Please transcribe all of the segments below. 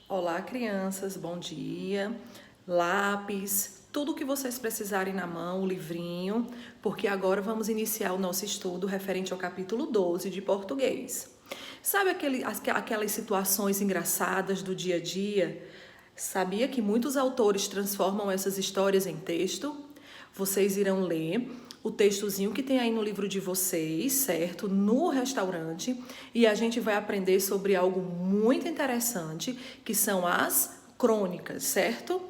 Olá, crianças, bom dia. Lápis, tudo o que vocês precisarem na mão, o livrinho, porque agora vamos iniciar o nosso estudo referente ao capítulo 12 de português. Sabe aquelas situações engraçadas do dia a dia? Sabia que muitos autores transformam essas histórias em texto? Vocês irão ler o textozinho que tem aí no livro de vocês, certo? No restaurante, e a gente vai aprender sobre algo muito interessante, que são as crônicas, certo?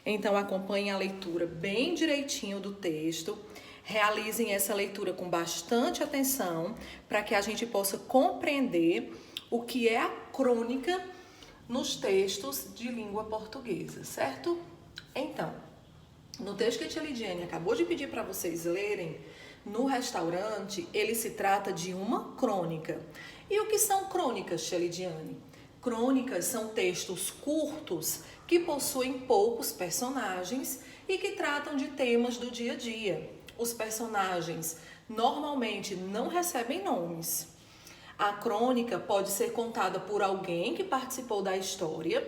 Então acompanhem a leitura bem direitinho do texto. Realizem essa leitura com bastante atenção para que a gente possa compreender o que é a crônica nos textos de língua portuguesa, certo? Então, no texto que a tia Lidiane acabou de pedir para vocês lerem, no restaurante, ele se trata de uma crônica. E o que são crônicas, tia Lidiane? Crônicas são textos curtos que possuem poucos personagens e que tratam de temas do dia a dia. Os personagens normalmente não recebem nomes. A crônica pode ser contada por alguém que participou da história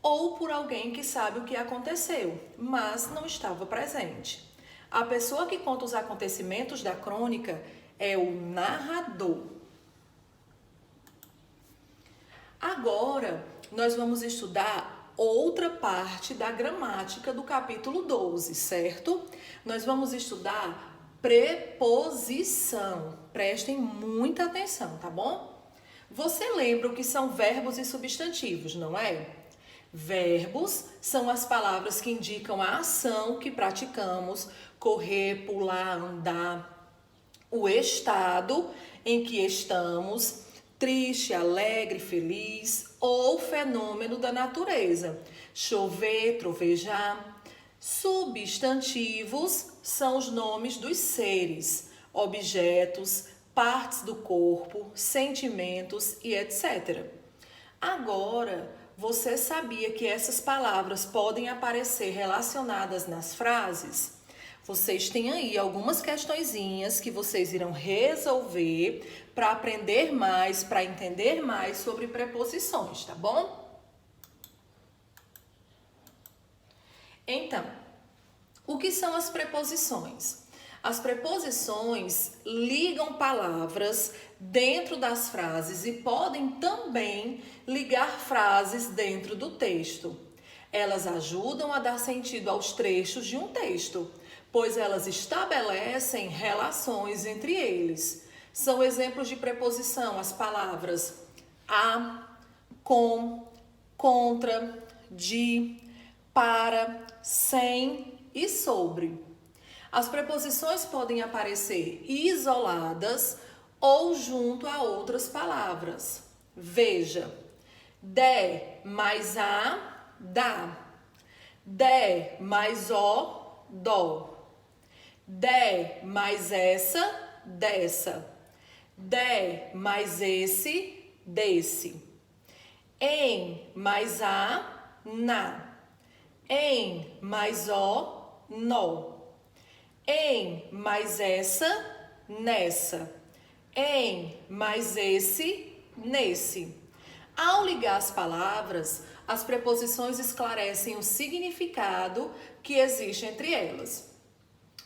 ou por alguém que sabe o que aconteceu, mas não estava presente. A pessoa que conta os acontecimentos da crônica é o narrador. Agora, nós vamos estudar outra parte da gramática do capítulo 12, certo? Nós vamos estudar preposição. Prestem muita atenção, tá bom? Você lembra o que são verbos e substantivos, não é? Verbos são as palavras que indicam a ação que praticamos, correr, pular, andar, o estado em que estamos, triste, alegre, feliz, ou fenômeno da natureza, chover, trovejar. Substantivos são os nomes dos seres, objetos, partes do corpo, sentimentos e etc. Agora, você sabia que essas palavras podem aparecer relacionadas nas frases? Vocês têm aí algumas questõezinhas que vocês irão resolver para aprender mais, para entender mais sobre preposições, tá bom? Então, o que são as preposições? As preposições ligam palavras dentro das frases e podem também ligar frases dentro do texto. Elas ajudam a dar sentido aos trechos de um texto, pois elas estabelecem relações entre eles. São exemplos de preposição as palavras a, com, contra, de, para, sem e sobre. As preposições podem aparecer isoladas ou junto a outras palavras. Veja, de mais a, dá. De mais o, dó. De mais essa, dessa. De mais esse, desse. Em mais a, na. Em mais o, nó. Em mais essa, nessa. Em mais esse, nesse. Ao ligar as palavras, as preposições esclarecem o significado que existe entre elas.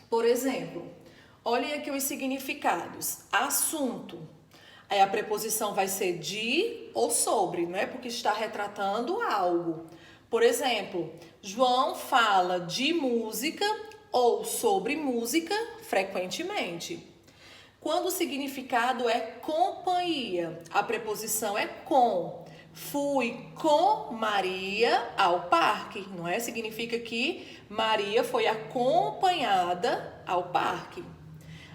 Por exemplo, olhem aqui os significados. Assunto. Aí a preposição vai ser de ou sobre, né? Porque está retratando algo. Por exemplo, João fala de música ou sobre música frequentemente. Quando o significado é companhia, a preposição é com. Fui com Maria ao parque, não é? Significa que Maria foi acompanhada ao parque.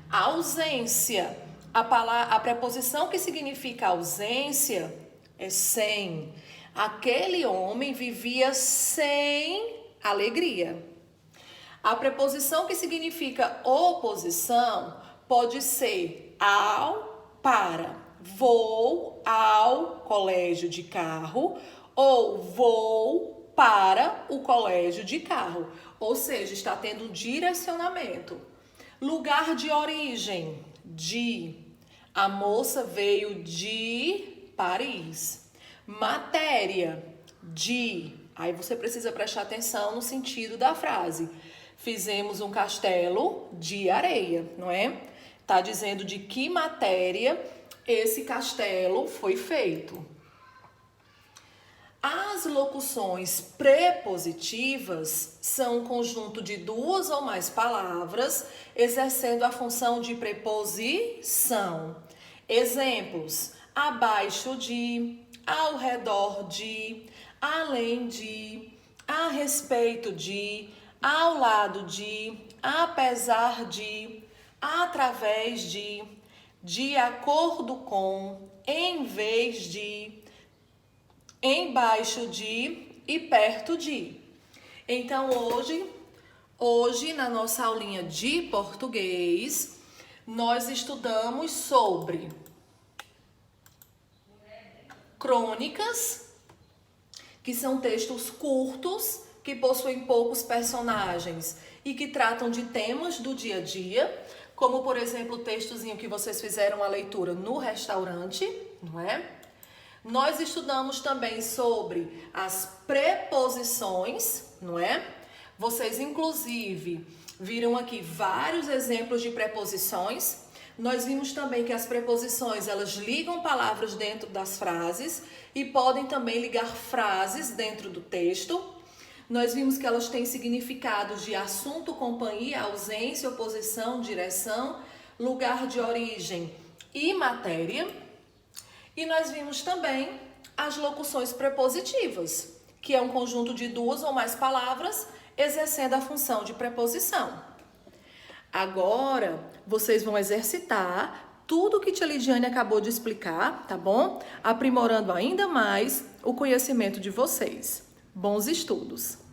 Ausência. A preposição que significa ausência é sem. Aquele homem vivia sem alegria. A preposição que significa oposição pode ser ao, para. Vou ao colégio de carro ou vou para o colégio de carro. Ou seja, está tendo um direcionamento. Lugar de origem, de. A moça veio de Paris. Matéria, de. Aí você precisa prestar atenção no sentido da frase. Fizemos um castelo de areia, não é? Tá dizendo de que matéria esse castelo foi feito. As locuções prepositivas são um conjunto de duas ou mais palavras exercendo a função de preposição. Exemplos: abaixo de, ao redor de, além de, a respeito de, ao lado de, apesar de, através de acordo com, em vez de, embaixo de e perto de. Então, hoje na nossa aulinha de português, nós estudamos sobre crônicas, que são textos curtos, que possuem poucos personagens e que tratam de temas do dia a dia, como, por exemplo, o textozinho que vocês fizeram a leitura no restaurante, não é? Nós estudamos também sobre as preposições, não é? Vocês, inclusive, viram aqui vários exemplos de preposições. Nós vimos também que as preposições, elas ligam palavras dentro das frases e podem também ligar frases dentro do texto. Nós vimos que elas têm significados de assunto, companhia, ausência, oposição, direção, lugar de origem e matéria. E nós vimos também as locuções prepositivas, que é um conjunto de duas ou mais palavras exercendo a função de preposição. Agora, vocês vão exercitar tudo que tia Lidiane acabou de explicar, tá bom? Aprimorando ainda mais o conhecimento de vocês. Bons estudos!